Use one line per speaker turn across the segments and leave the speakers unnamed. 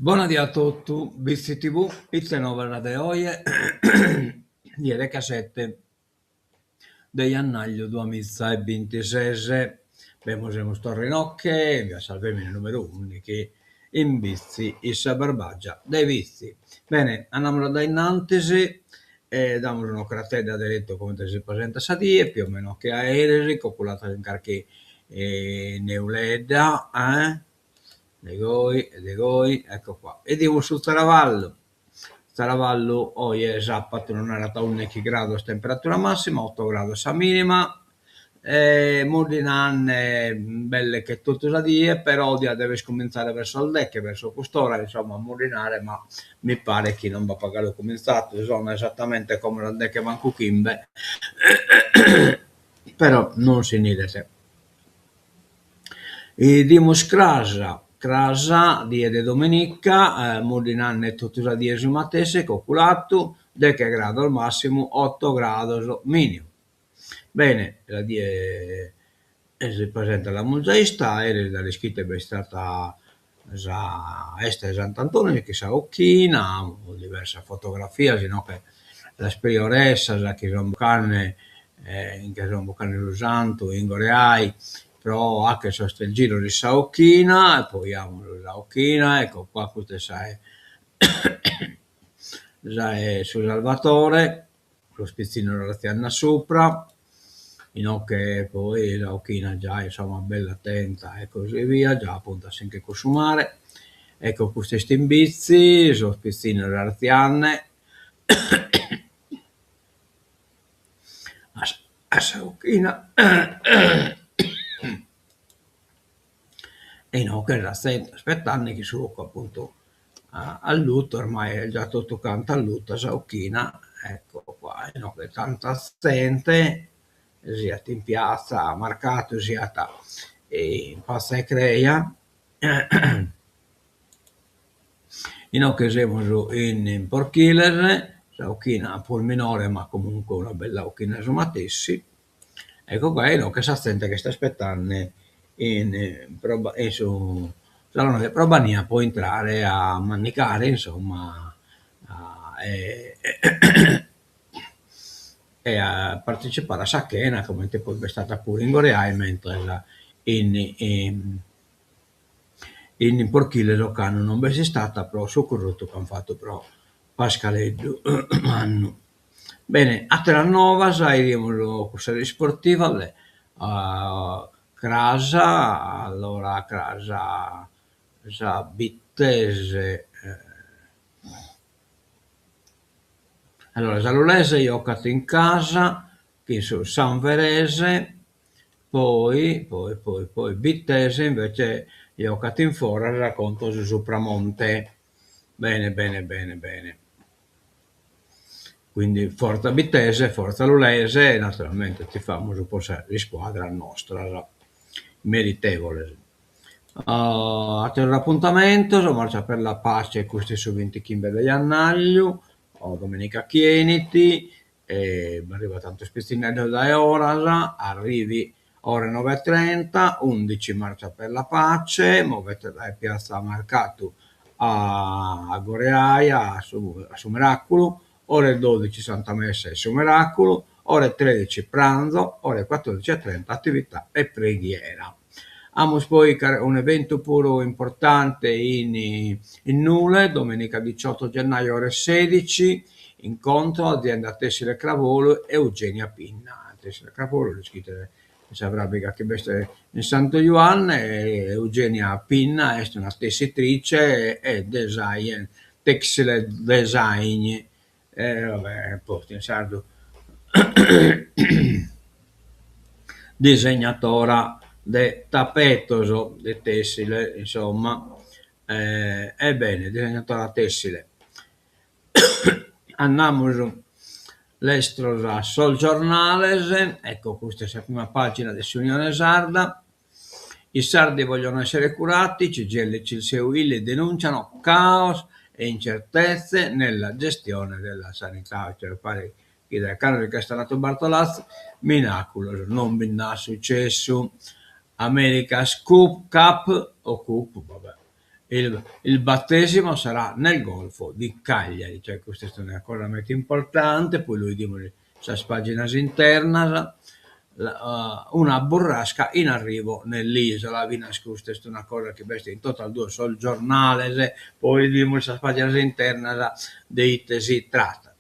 Buonasera a tutti, Visti TV, questa è nuova di oggi, ieri cassette di gennaio 2026, abbiamo Storrinocche, vi salviamo il numero 1 che in vizi il Sabarbaggia dei vizi. Bene, andiamo da innanzi e diamo una cratera diretto come si presenta Sadie, più o meno che aerei, calcolata in carche Neuleda, De Goi, ecco qua. E diamo su Staravallo. Staravallo oggi è sabato, non era da 11 gradi temperatura massima, 8 gradi la minima. Modinane belle che tutto da dire, però dia deve scominciare verso il deck, verso quest'ora, insomma, a Modinare, ma mi pare che non va a pagare il cominciato, sono esattamente come la deck Banco Kimbe, però non si nide. E dimos Crasa die de domenica, Modinane tutti i diesi matese, calcolato, che grado al massimo, 8 gradi minimo. Bene, la die si presenta la museista, era dalle scritte è stata a Este Sant'Antonio, che sa Occhina, diverse fotografie, sino che la prioressa, che sono bucane, che sono bucane lo santo, in Goreai, però anche sotto il giro di Saocchina, e poi abbiamo Saocchina, ecco qua, questo sai, su Salvatore, lo spizzino della Tianna sopra, che poi Saocchina già insomma bella attenta e così via, già appunto anche consumare. Ecco questi stimbizi, sono spizzino della Tianne, a Saocchina. E che era aspettando che su appunto al lutto, ormai è già tutto canto al lutto a Saocchina, ecco qua, che tanto assente, sia in piazza, marcato sia in Passa e Creia, che siamo in Porchiles, Saocchina un po' minore, ma comunque una bella Occhina somatessi, ecco qua, che si assente che sta aspettando su Salone di Probania può entrare a mannicare, insomma, e a partecipare a Sacchena, come poi è stata pure in Goreai, mentre in Porchile Locano non è stata, però soccorrutto che hanno fatto però Pascaleddu anno. Bene, a Terranova saremo con serie sportiva, Crasa, allora Crasa Bittese, allora Salulese giocato in casa, che su San Verese, poi Bittese invece giocato in fuori, racconto su Sopramonte. Bene. Quindi Forza Bittese, Forza Lulese e naturalmente tifiamo su di squadra nostra, meritevole. Altro appuntamento, marcia per la pace, questi su 20 Kimbe degli Annaglio, Domenica Chieniti, arriva tanto spezzinello da ora, arrivi ore 9:30, 11 marcia per la pace, muovete da piazza Marcato a Goreaia, su Miracolo, ore 12 Santa Messa e su Miracolo, ore 13 pranzo, ore 14:30 attività e preghiera. Abbiamo poi un evento pure importante in Nule, domenica 18 gennaio ore 16, incontro azienda Tessile Cravolo Eugenia Pinna. Tessile Cravolo, scritto si avrà che veste in Santo Ioanne, Eugenia Pinna è una tessitrice e design, textile design, vabbè, posto in sardo, disegnatora de tappetoso de tessile, insomma, ebbene, disegnatore tessile. Andiamo l'estro Sol Giornales, ecco questa è la prima pagina dell'Unione Sarda. I sardi vogliono essere curati, CGIL e CILSEUIL denunciano caos e incertezze nella gestione della sanità, cioè pare che da Carlo Castellato Bartolazzi, Minaculo, non binà successo, America's Cup o Cup, vabbè, il battesimo sarà nel Golfo di Cagliari, cioè questa è una cosa molto importante. Poi lui dice, sa pagina interna, una burrasca in arrivo nell'isola, vi nascosto, è una cosa che veste in total due sul giornale, poi diamo sa pagina interna dei si tratta.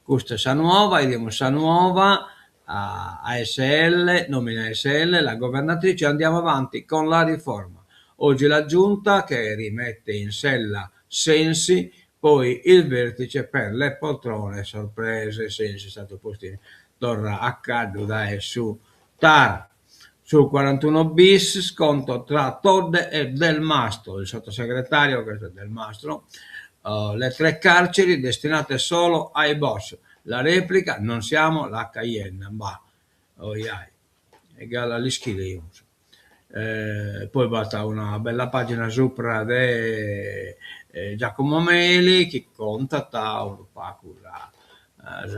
Questa è sa nuova, diamo sa nuova, a ASL, nomina ASL, la governatrice, andiamo avanti con la riforma. Oggi la giunta che rimette in sella Sensi, poi il vertice per le poltrone, sorprese, Sensi è stato posto in torna a Caddo da e su TAR. Sul 41 bis, scontro tra Todde e Del Mastro, il sottosegretario, questo è Del Mastro, le 3 carceri destinate solo ai boss. La replica, non siamo la Cayenne, ma egale agli schili. Poi basta una bella pagina sopra di Giacomo Meli che conta la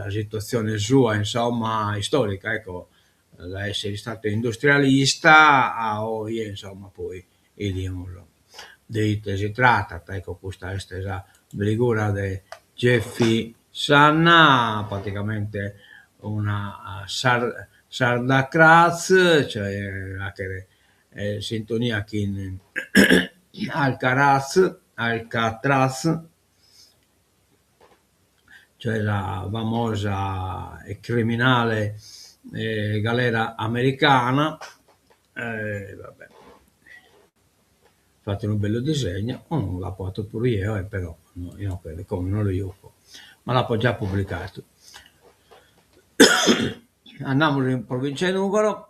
situazione sua, insomma, storica, ecco, da essere stato industrialista a oggi, insomma, poi si tratta, ecco, questa è la figura di Jeffy Sanna, praticamente una sarda Kratz, cioè anche sintonia con Alcatraz, cioè la famosa e criminale galera americana. Vabbè. Fate un bello disegno, non l'ho fatto pure io, però no, io come non lo dico, ma l'ho già pubblicato. Andiamo in provincia di Nuoro,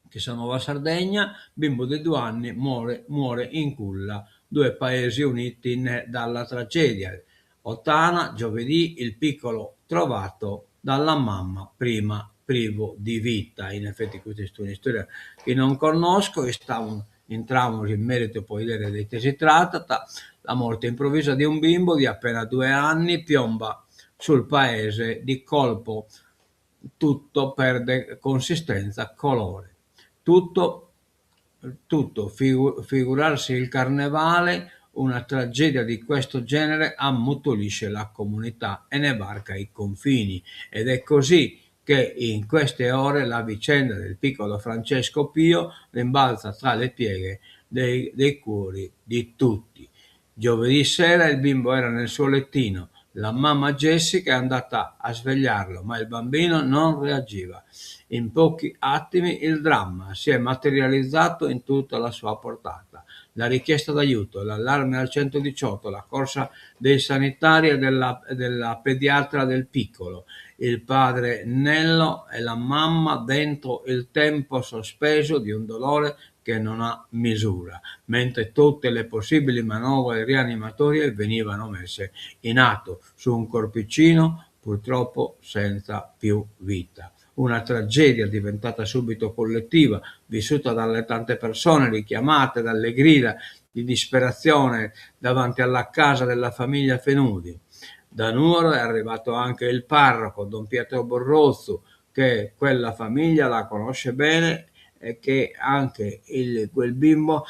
che sono Nuova Sardegna, bimbo di 2 anni muore in culla, 2 paesi uniti dalla tragedia. Ottana, giovedì, il piccolo trovato dalla mamma prima privo di vita. In effetti questa è una storia che non conosco e entriamo in merito poi di che si tratta. La morte improvvisa di un bimbo di appena 2 anni piomba sul paese di colpo, tutto perde consistenza, colore. Tutto figurarsi il carnevale, una tragedia di questo genere ammutolisce la comunità e ne varca i confini, ed è così che in queste ore la vicenda del piccolo Francesco Pio rimbalza tra le pieghe dei cuori di tutti. Giovedì sera il bimbo era nel suo lettino, la mamma Jessica è andata a svegliarlo, ma il bambino non reagiva. In pochi attimi il dramma si è materializzato in tutta la sua portata. La richiesta d'aiuto, l'allarme al 118, la corsa dei sanitari e della pediatra del piccolo, il padre Nello e la mamma dentro il tempo sospeso di un dolore che non ha misura, mentre tutte le possibili manovre rianimatorie venivano messe in atto su un corpicino purtroppo senza più vita. Una tragedia diventata subito collettiva, vissuta dalle tante persone, richiamate dalle grida di disperazione davanti alla casa della famiglia Fenudi. Da Nuoro è arrivato anche il parroco, Don Pietro Borrozzo, che quella famiglia la conosce bene e che anche quel bimbo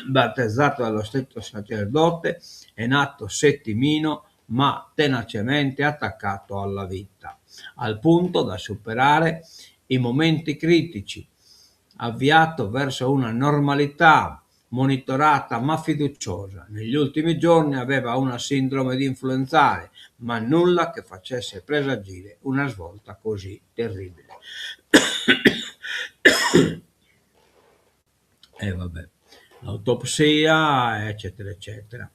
battezzato dallo stesso sacerdote è nato settimino ma tenacemente attaccato alla vita, al punto da superare i momenti critici, avviato verso una normalità monitorata ma fiduciosa. Negli ultimi giorni aveva una sindrome di influenzale, ma nulla che facesse presagire una svolta così terribile. E vabbè, l'autopsia, eccetera, eccetera.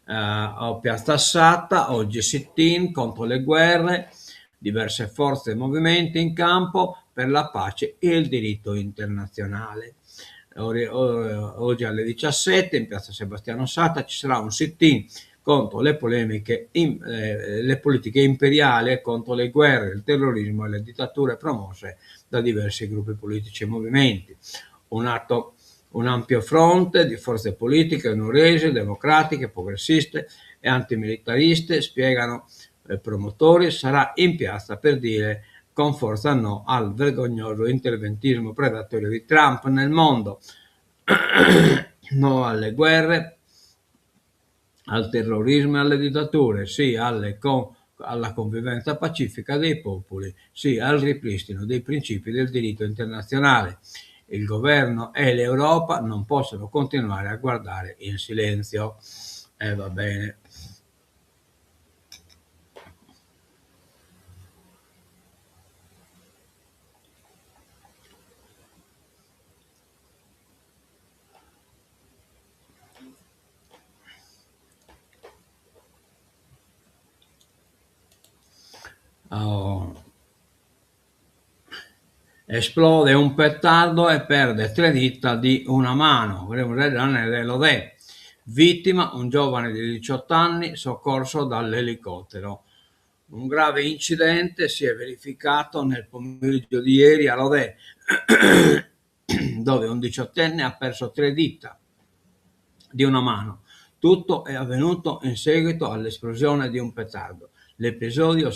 Piazza Assata, oggi sit-in contro le guerre, diverse forze e movimenti in campo per la pace e il diritto internazionale. Oggi alle 17 in piazza Sebastiano Sata ci sarà un sit-in contro le polemiche, le politiche imperiali, contro le guerre, il terrorismo e le dittature promosse da diversi gruppi politici e movimenti. Un ampio fronte di forze politiche nuoresi, democratiche, progressiste e antimilitariste, spiegano i promotori, sarà in piazza per dire con forza no al vergognoso interventismo predatorio di Trump nel mondo. no alle guerre, al terrorismo e alle dittature, sì alla convivenza pacifica dei popoli, sì al ripristino dei principi del diritto internazionale. Il governo e l'Europa non possono continuare a guardare in silenzio. Va bene. Oh. Esplode un petardo e perde 3 dita di una mano. Lodè. Vittima un giovane di 18 anni soccorso dall'elicottero. Un grave incidente si è verificato nel pomeriggio di ieri a Lodè, dove un diciottenne ha perso 3 dita di una mano. Tutto è avvenuto in seguito all'esplosione di un petardo. L'episodio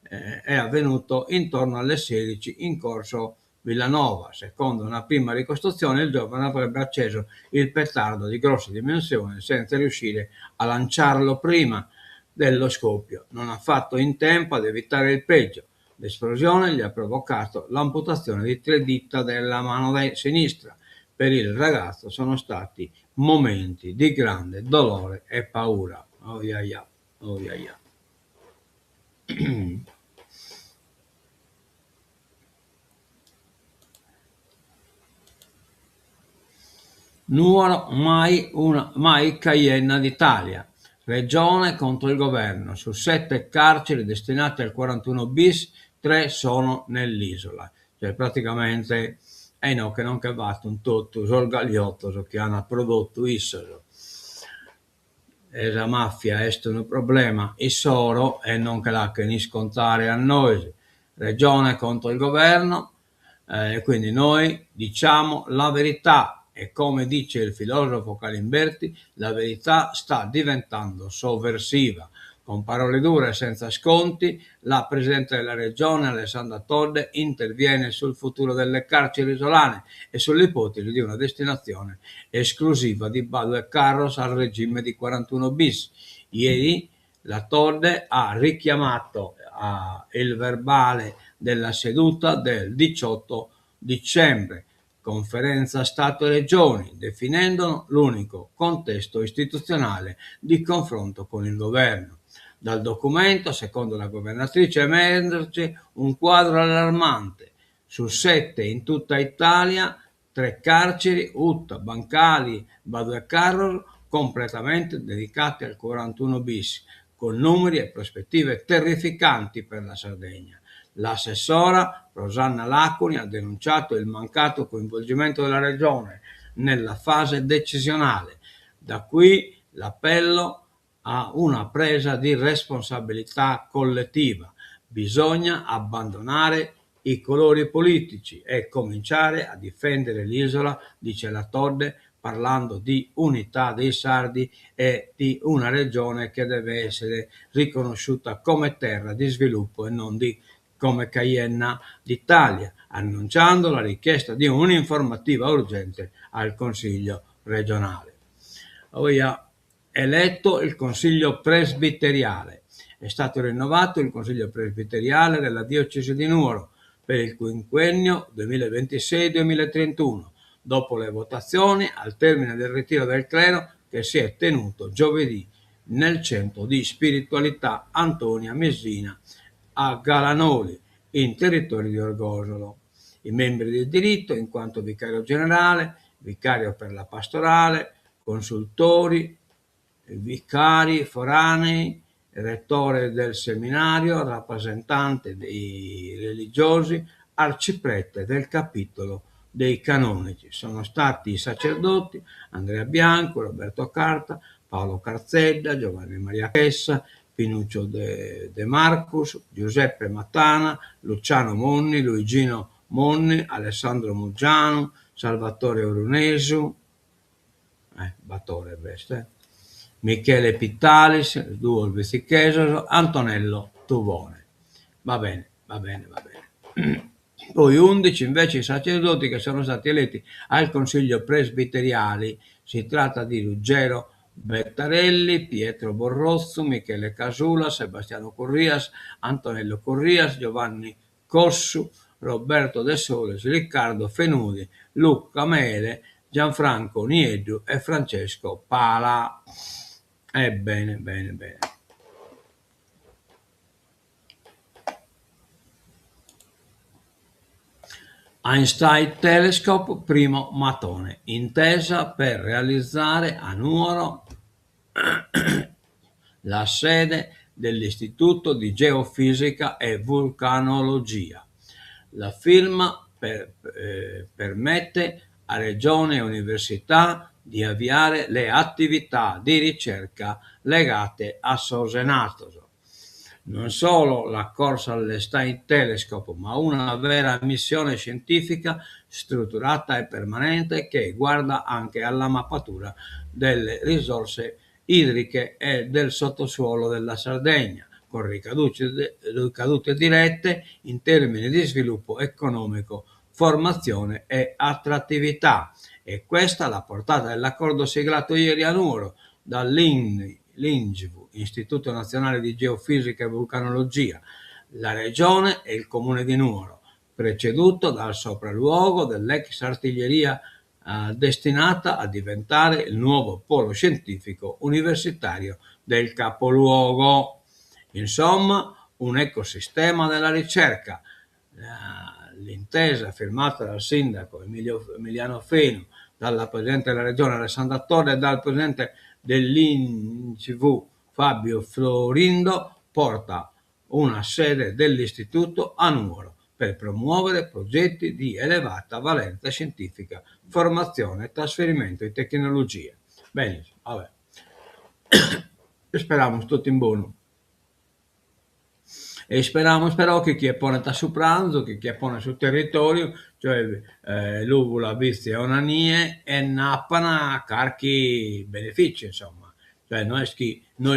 è avvenuto intorno alle 16 in corso Villanova. Secondo una prima ricostruzione, il giovane avrebbe acceso il petardo di grosse dimensioni senza riuscire a lanciarlo prima dello scoppio. Non ha fatto in tempo ad evitare il peggio. L'esplosione gli ha provocato l'amputazione di 3 dita della mano sinistra. Per il ragazzo sono stati momenti di grande dolore e paura. Oh, yeah, yeah. Oh, yeah, yeah. Nuoro mai Caienna d'Italia. Regione contro il governo. Su 7 carceri destinate al 41 bis, 3 sono nell'isola. Cioè praticamente no, che non che un tutto sul gagliotto che hanno prodotto isso. La mafia è un problema isoro e non che la che ni scontare a noi. Regione contro il governo, quindi noi diciamo la verità e come dice il filosofo Calimberti, la verità sta diventando sovversiva. Con parole dure e senza sconti, la Presidente della Regione, Alessandra Todde, interviene sul futuro delle carceri isolane e sull'ipotesi di una destinazione esclusiva di Badue Carros al regime di 41 bis. Ieri la Todde ha richiamato il verbale della seduta del 18 dicembre, conferenza Stato e Regioni, definendolo l'unico contesto istituzionale di confronto con il governo. Dal documento, secondo la governatrice, emerge un quadro allarmante. Su 7 in tutta Italia, 3 carceri, UTA, Bancali, Badue Carro, completamente dedicate al 41 bis, con numeri e prospettive terrificanti per la Sardegna. L'assessora Rosanna Lacuni ha denunciato il mancato coinvolgimento della Regione nella fase decisionale. Da qui l'appello a una presa di responsabilità collettiva. Bisogna abbandonare i colori politici e cominciare a difendere l'isola, dice la Todde, parlando di unità dei sardi e di una regione che deve essere riconosciuta come terra di sviluppo e non come Caienna d'Italia, annunciando la richiesta di un'informativa urgente al Consiglio regionale. Eletto il Consiglio presbiteriale. È stato rinnovato il Consiglio presbiteriale della Diocesi di Nuoro per il quinquennio 2026-2031, dopo le votazioni al termine del ritiro del clero che si è tenuto giovedì nel centro di spiritualità Antonia Messina a Galanoli, in territorio di Orgosolo. I membri del diritto, in quanto vicario generale, vicario per la pastorale, consultori, vicari foranei, rettore del seminario, rappresentante dei religiosi, arciprete del capitolo dei canonici. Sono stati i sacerdoti Andrea Bianco, Roberto Carta, Paolo Carzedda, Giovanni Maria Chessa, Pinuccio De Marcus, Giuseppe Matana, Luciano Monni, Luigino Monni, Alessandro Muggiano, Salvatore Orunesu, Battore Beste, Michele Pittalis, Duo Vesicheso, Antonello Tuvone. Va bene. Poi 11 invece i sacerdoti che sono stati eletti al Consiglio presbiteriale Si tratta di Ruggero Bettarelli, Pietro Borrozzo, Michele Casula, Sebastiano Corrias, Antonello Corrias, Giovanni Cossu, Roberto De Solis, Riccardo Fenudi, Luca Mele, Gianfranco Nieddu e Francesco Pala. Bene, bene, bene. Einstein Telescope, primo mattone, intesa per realizzare a Nuoro la sede dell'Istituto di Geofisica e Vulcanologia. La firma permette a regione e università di avviare le attività di ricerca legate a Sosenato. Non solo la corsa all'Einstein Telescope, ma una vera missione scientifica strutturata e permanente che guarda anche alla mappatura delle risorse idriche e del sottosuolo della Sardegna, con ricadute dirette in termini di sviluppo economico, formazione e attrattività. E questa è la portata dell'accordo siglato ieri a Nuoro dall'INGV, Istituto Nazionale di Geofisica e Vulcanologia, la Regione e il Comune di Nuoro, preceduto dal sopralluogo dell'ex artiglieria destinata a diventare il nuovo polo scientifico universitario del capoluogo. Insomma, un ecosistema della ricerca. L'intesa firmata dal sindaco Emiliano Fenu, dalla Presidente della Regione Alessandra Torre e dal Presidente dell'INCV Fabio Florindo porta una sede dell'Istituto a Nuoro per promuovere progetti di elevata valenza scientifica, formazione e trasferimento di tecnologie. Benissimo, vabbè. Speriamo tutti in buono. E speriamo che chi è poneta su pranzo, che chi è pone sul territorio, cioè l'uvula, vizi e onanie, e nappana carchi benefici, insomma. Cioè noi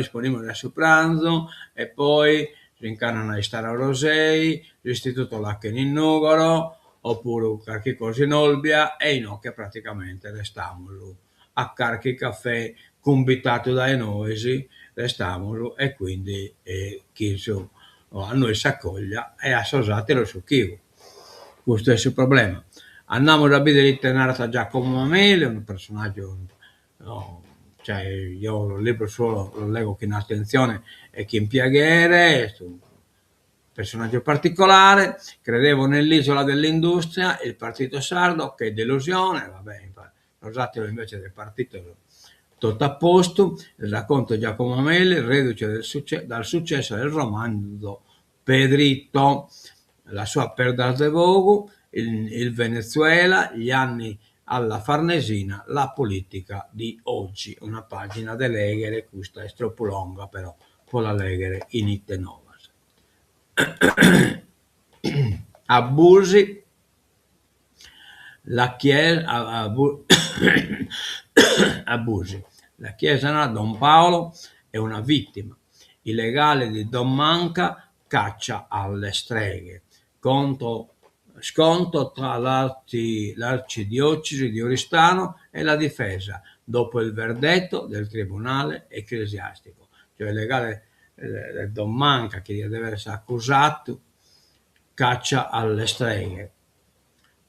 esponiamo su pranzo e poi si incarnano a stare a Rosei, l'istituto Lachen in Nugoro, oppure carchi cose in Olbia, e in che praticamente restiamo a carchi caffè combitato dai noisi, restiamo e quindi chi a noi si accoglia e a Sosate lo succhivo. Questo è il problema. Andiamo da vedere il Tenarta Giacomo Mameli, un personaggio, no, cioè io il libro solo lo leggo che in attenzione e che in piaghere, un personaggio particolare, credevo nell'isola dell'industria, il partito sardo, che delusione, vabbè, Rosatelo invece del partito tutto a posto, il racconto di Giacomo Mameli, reduce dal successo del romanzo Pedrito, la sua Perdas de Vogu, il Venezuela, gli anni alla Farnesina, la politica di oggi. Una pagina dell'Eghere, questa è troppo lunga, però poi la leggere in ite novas. Abusi, la chiesa, abusi. La chiesa di Don Paolo è una vittima. Il legale di Don Manca caccia alle streghe. Scontro tra l'arcidiocesi di Oristano e la difesa dopo il verdetto del tribunale ecclesiastico. Cioè il legale Don Manca, che deve essere accusato, caccia alle streghe.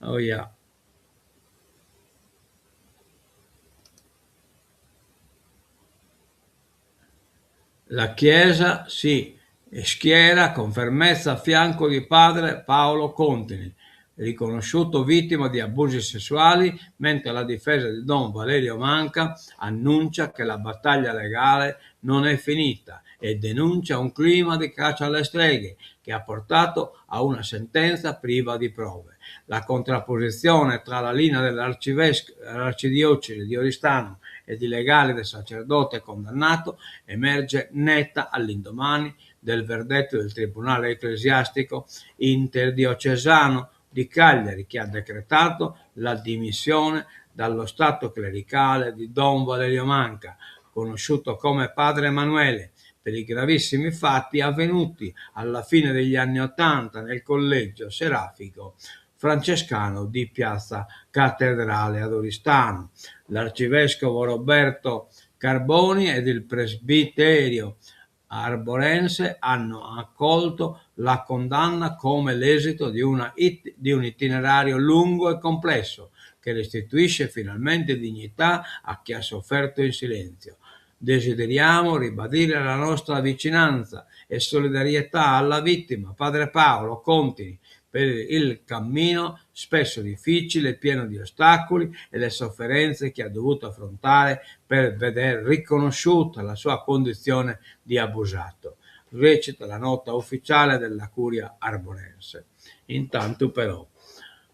Oh yeah. La Chiesa si schiera con fermezza a fianco di padre Paolo Contini, riconosciuto vittima di abusi sessuali, mentre la difesa di Don Valerio Manca annuncia che la battaglia legale non è finita e denuncia un clima di caccia alle streghe che ha portato a una sentenza priva di prove. La contrapposizione tra la linea dell'arcidiocesi di Oristano e di legale del sacerdote condannato emerge netta all'indomani del verdetto del Tribunale ecclesiastico interdiocesano di Cagliari, che ha decretato la dimissione dallo stato clericale di Don Valerio Manca, conosciuto come Padre Emanuele, per i gravissimi fatti avvenuti alla fine degli anni '80 nel collegio serafico francescano di Piazza Cattedrale ad Oristano. L'arcivescovo Roberto Carboni ed il presbiterio arborense hanno accolto la condanna come l'esito di un itinerario lungo e complesso che restituisce finalmente dignità a chi ha sofferto in silenzio. Desideriamo ribadire la nostra vicinanza e solidarietà alla vittima, padre Paolo, continui per il cammino spesso difficile e pieno di ostacoli e le sofferenze che ha dovuto affrontare per veder riconosciuta la sua condizione di abusato. Recita la nota ufficiale della Curia arborense. Intanto però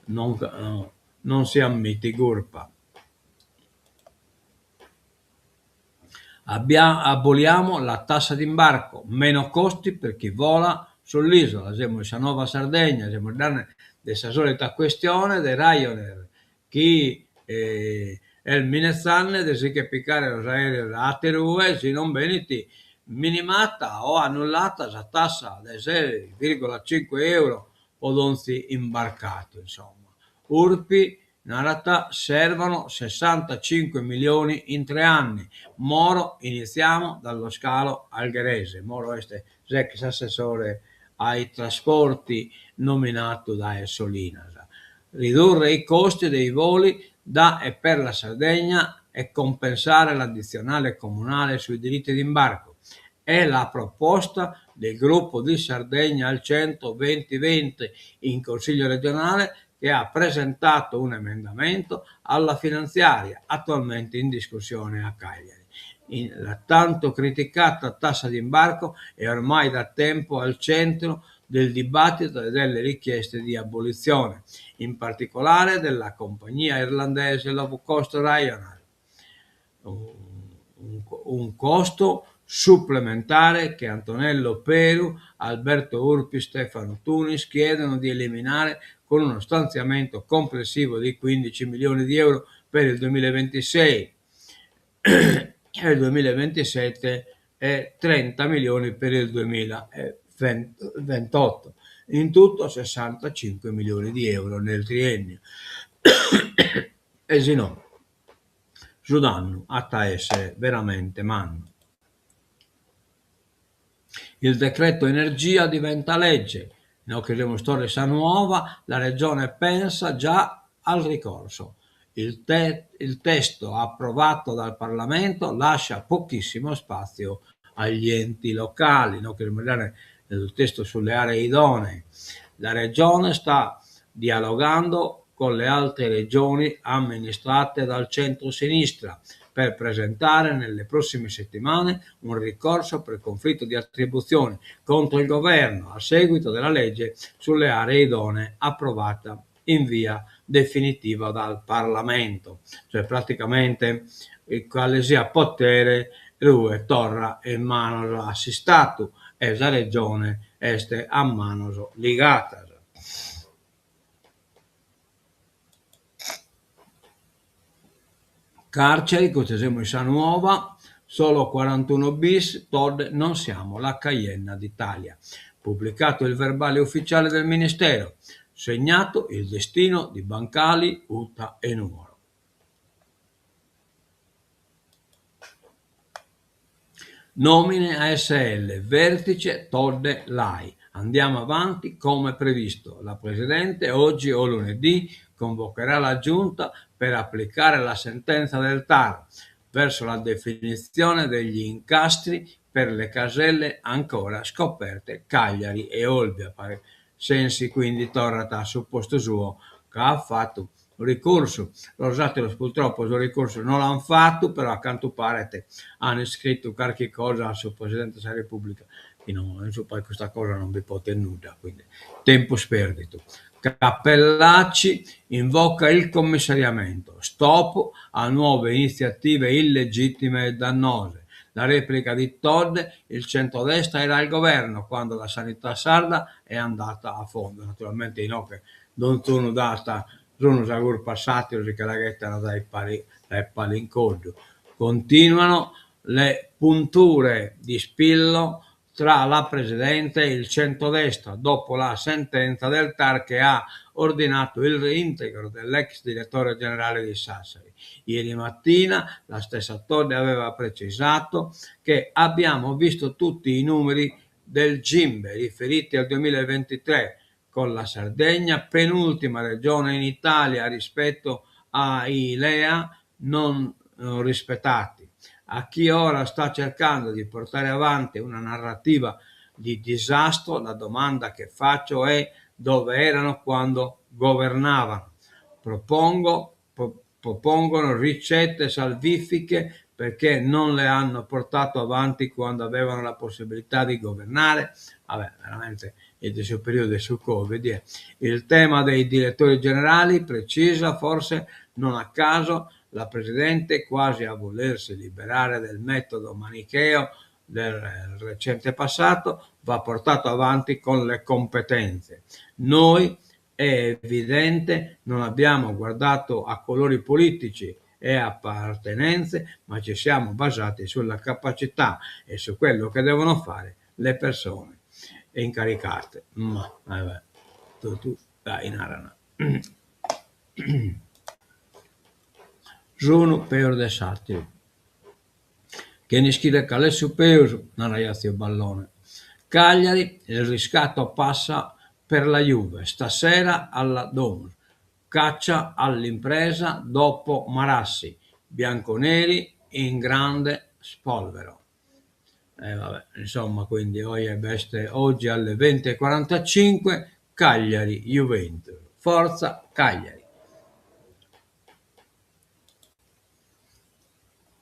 non si ammette colpa. Aboliamo la tassa d'imbarco, meno costi per chi vola sull'isola. Siamo in Nuova Sardegna, siamo questa solita questione del Ryanair. Chi è il Minezzanne deve che piccare los aerei a Terue, se non veniti minimata o annullata la tassa dei 6,5 euro o donzi imbarcato, insomma. Urpi in realtà servono 65 milioni in 3 anni. Moro iniziamo dallo scalo algherese. Moro è ex assessore ai trasporti nominato da Solinas. Ridurre i costi dei voli da e per la Sardegna e compensare l'addizionale comunale sui diritti d'imbarco. È la proposta del gruppo di Sardegna al 120-20 in Consiglio regionale che ha presentato un emendamento alla finanziaria attualmente in discussione a Cagliari. La tanto criticata tassa d'imbarco è ormai da tempo al centro del dibattito e delle richieste di abolizione, in particolare della compagnia irlandese low cost Ryanair. Un costo supplementare che Antonello Peru, Alberto Urpi, Stefano Tunis chiedono di eliminare con uno stanziamento complessivo di 15 milioni di euro per il 2026 e il 2027 e 30 milioni per il 2028. In tutto 65 milioni di euro nel triennio. E se no, Sudanno a essere veramente manno. Il decreto energia diventa legge. In occasione storia nuova, la Regione pensa già al ricorso. Il testo approvato dal Parlamento lascia pochissimo spazio agli enti locali. Il testo sulle aree idonee. La Regione sta dialogando con le altre regioni amministrate dal centro-sinistra per presentare nelle prossime settimane un ricorso per conflitto di attribuzioni contro il governo a seguito della legge sulle aree idonee approvata in via definitiva dal Parlamento. Cioè praticamente quale sia potere lui torna in mano assistato e la regione este a mano ligata. Carceri, siamo in Sa Nuova, solo 41 bis, Todd non siamo la Cayenne d'Italia. Pubblicato il verbale ufficiale del Ministero, segnato il destino di Bancali, Uta e Nuoro. Nomine ASL, vertice Todde Lai. Andiamo avanti come previsto. La Presidente oggi o lunedì convocherà la Giunta per applicare la sentenza del TAR verso la definizione degli incastri per le caselle ancora scoperte Cagliari e Olbia. Sensi quindi torna sul posto suo che ha fatto ricorso. Rosatilos purtroppo il ricorso non l'hanno fatto, però a quanto pare hanno scritto qualche cosa sul Presidente della Repubblica che non so poi questa cosa non vi può tenuta, quindi tempo sperdito. Cappellacci invoca il commissariamento, stop a nuove iniziative illegittime e dannose. La replica di Todd, il centrodestra era al governo quando la sanità sarda è andata a fondo. Naturalmente no che non sono data, sono già passati che la ghettano dai pali in codo. Continuano le punture di spillo tra la Presidente e il centrodestra dopo la sentenza del TAR che ha ordinato il reintegro dell'ex direttore generale di Sassari. Ieri mattina la stessa Todi aveva precisato che abbiamo visto tutti i numeri del GIMBE riferiti al 2023, con la Sardegna, penultima regione in Italia rispetto ai LEA non rispettati. A chi ora sta cercando di portare avanti una narrativa di disastro, la domanda che faccio è: dove erano quando governavano? Propongono ricette salvifiche perché non le hanno portato avanti quando avevano la possibilità di governare. Vabbè, veramente il suo periodo sul Covid. Il tema dei direttori generali precisa, forse non a caso, la Presidente, quasi a volersi liberare del metodo manicheo del recente passato, va portato avanti con le competenze. Noi, è evidente, non abbiamo guardato a colori politici e appartenenze, ma ci siamo basati sulla capacità e su quello che devono fare le persone incaricate. Ma vabbè, tu dai, narana. Sono per de satiri. Che ne scrive che peso una ragazzi ballone. Cagliari, il riscatto passa per la Juve, stasera alla Domus. Caccia all'impresa dopo Marassi, bianconeri in grande spolvero. Vabbè, insomma, quindi oggi alle 20:45 Cagliari Juventus. Forza Cagliari.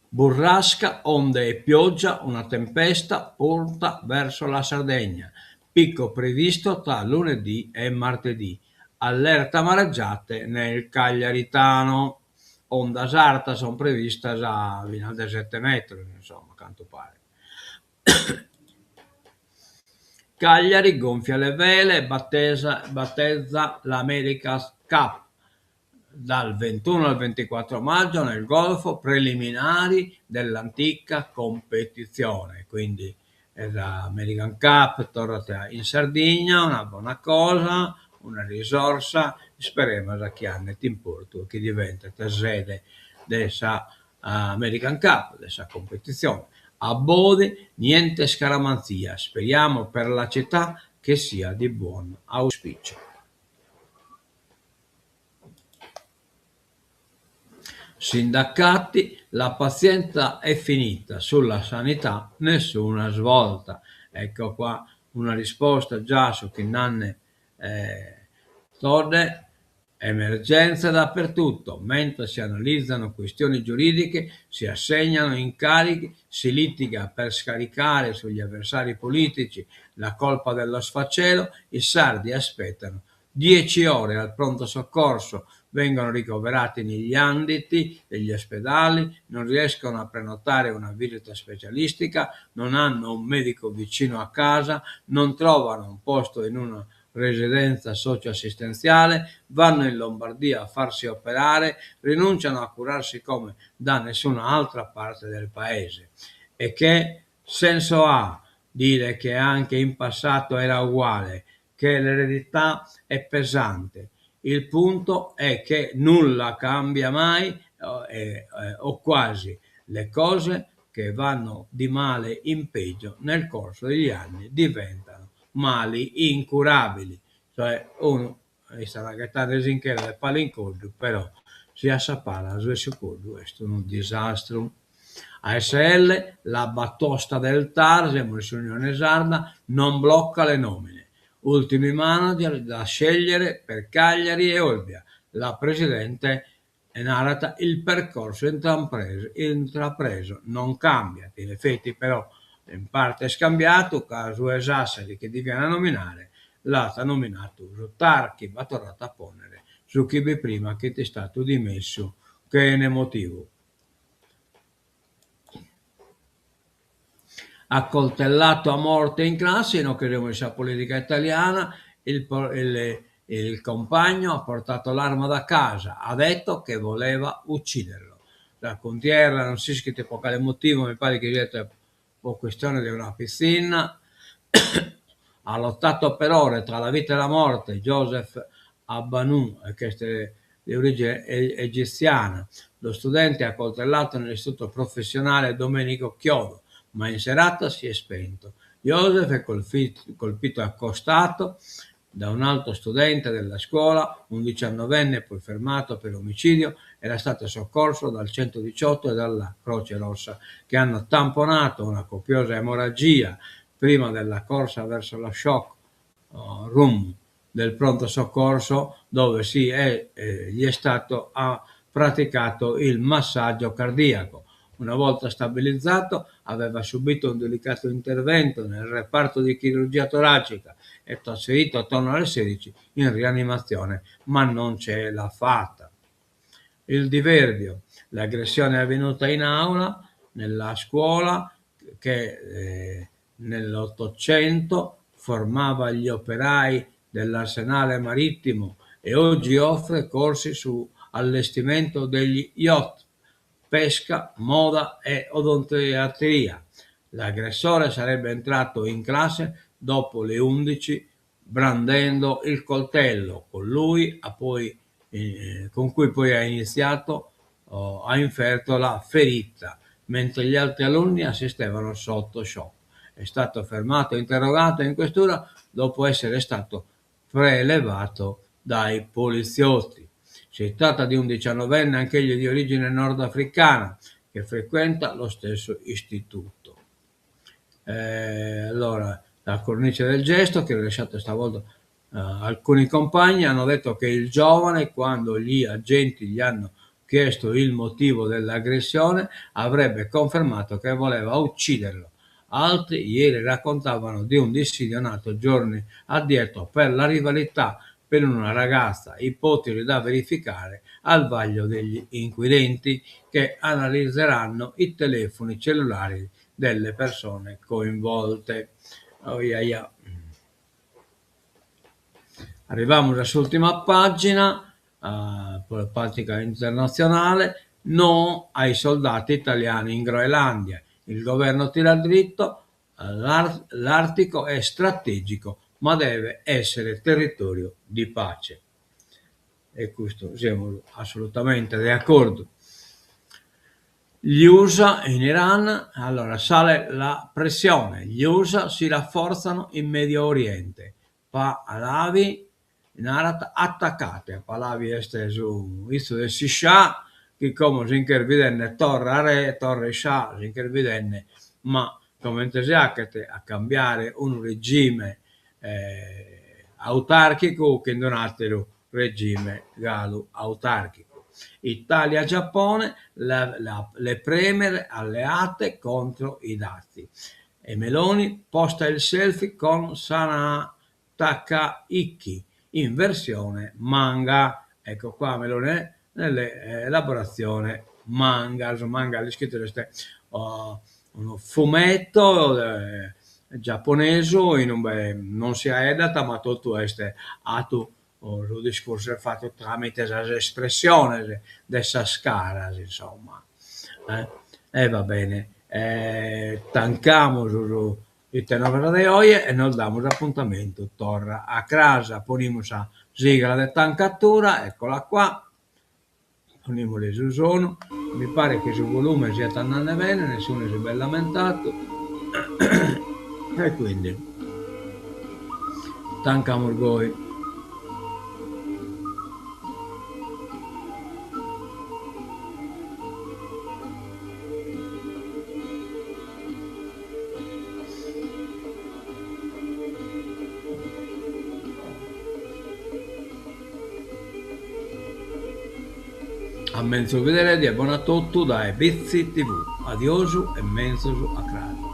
Burrasca, onde e pioggia, una tempesta porta verso la Sardegna. Picco previsto tra lunedì e martedì. Allerta mareggiate nel Cagliaritano. Onda sarta sono previste già fino a 7 metri, insomma, quanto pare. Cagliari gonfia le vele e battezza l'America's Cup. Dal 21 al 24 maggio nel Golfo, preliminari dell'antica competizione, quindi l'American Cup torna in Sardegna, una buona cosa, una risorsa, speriamo che hanno in porto che diventa sede della American Cup, della competizione. A Bode niente scaramanzia, speriamo per la città che sia di buon auspicio. Sindacati, la pazienza è finita, sulla sanità nessuna svolta. Ecco qua una risposta già su chi nanne Tode. Emergenze dappertutto, mentre si analizzano questioni giuridiche, si assegnano incarichi, si litiga per scaricare sugli avversari politici la colpa dello sfacelo, i sardi aspettano 10 ore al pronto soccorso, vengono ricoverati negli ambiti degli ospedali, non riescono a prenotare una visita specialistica, non hanno un medico vicino a casa, non trovano un posto in una residenza socioassistenziale, vanno in Lombardia a farsi operare, rinunciano a curarsi come da nessuna altra parte del paese. E che senso ha dire che anche in passato era uguale, che l'eredità è pesante? Il punto è che nulla cambia mai o quasi. Le cose che vanno di male in peggio nel corso degli anni diventano mali incurabili, cioè uno sarà che sta desinchera le palincordo, però si assapara su cordo, questo è un disastro. ASL, la batosta del TAR, siamo in Unione Sarda, non blocca le nomine. Ultimi manager da scegliere per Cagliari e Olbia. La Presidente narrata il percorso intrapreso non cambia, in effetti però in parte scambiato, caso è Sassari che diviene a nominare, l'altra nominato uso Tarchi, va tornato a ponere su chi vi prima che ti è stato dimesso, che ne motivo. Accoltellato a morte in classe in occasione della politica italiana, il compagno ha portato l'arma da casa, ha detto che voleva ucciderlo. La contiera non si scrive per quale motivo, mi pare che sia per questione di una piscina, Ha lottato per ore tra la vita e la morte Joseph Abanu, che è di origine egiziana. Lo studente ha coltellato nell'istituto professionale Domenico Chiodo, ma in serata si è spento. Joseph è colpito e accostato da un altro studente della scuola, un 19enne poi fermato per omicidio, era stato soccorso dal 118 e dalla Croce Rossa, che hanno tamponato una copiosa emorragia prima della corsa verso la shock room del pronto soccorso, dove gli è stato praticato il massaggio cardiaco. Una volta stabilizzato, aveva subito un delicato intervento nel reparto di chirurgia toracica e trasferito attorno alle 16 in rianimazione, ma non ce l'ha fatta. Il diverbio, l'aggressione è avvenuta in aula, nella scuola che nell'Ottocento formava gli operai dell'arsenale marittimo e oggi offre corsi su allestimento degli yacht, pesca, moda e odontoiatria. L'aggressore sarebbe entrato in classe dopo le 11 brandendo il coltello, con cui poi ha inferto la ferita, mentre gli altri alunni assistevano sotto shock. È stato fermato e interrogato in questura dopo essere stato prelevato dai poliziotti. Si tratta di un 19enne, anch'egli di origine nordafricana, che frequenta lo stesso istituto. Allora, la cornice del gesto, che ho lasciato stavolta alcuni compagni, hanno detto che il giovane, quando gli agenti gli hanno chiesto il motivo dell'aggressione, avrebbe confermato che voleva ucciderlo. Altri ieri raccontavano di un dissidio nato giorni addietro per la rivalità per una ragazza, ipotesi da verificare al vaglio degli inquirenti che analizzeranno i telefoni cellulari delle persone coinvolte. Arriviamo alla sua ultima pagina, politica internazionale, no ai soldati italiani in Groenlandia. Il governo tira dritto, l'Artico è strategico, ma deve essere territorio di pace. E questo siamo assolutamente d'accordo. Gli USA in Iran, allora sale la pressione, gli USA si rafforzano in Medio Oriente, Pahlavi in Arat attaccate, Pahlavi este su isto de Sisha, che come si intervidenne torre Shah si intervidenne, ma come si a cambiare un regime autarchico che non altro regime galo autarchico. Italia-Giappone, le premier alleate contro i dazi. E Meloni posta il selfie con Sana Takaichi in versione manga. Ecco qua Meloni nell'elaborazione manga. Manga è scritto uno fumetto giapponese non si è edata, ma tutto questo atto lo discorso è fatto tramite le espressioni dessa scaras, insomma. Va bene, tancamos il tenore de hoy e nos damos appuntamento torna a casa, ponimos a sigla de tancatura, eccola qua, ponimos le su sono, mi pare che sul volume sia andando bene, nessuno si è ben lamentato e quindi tancamos voi. A menso vedere di buon a tutto da Bizzi TV. Adiosu e menso a crado.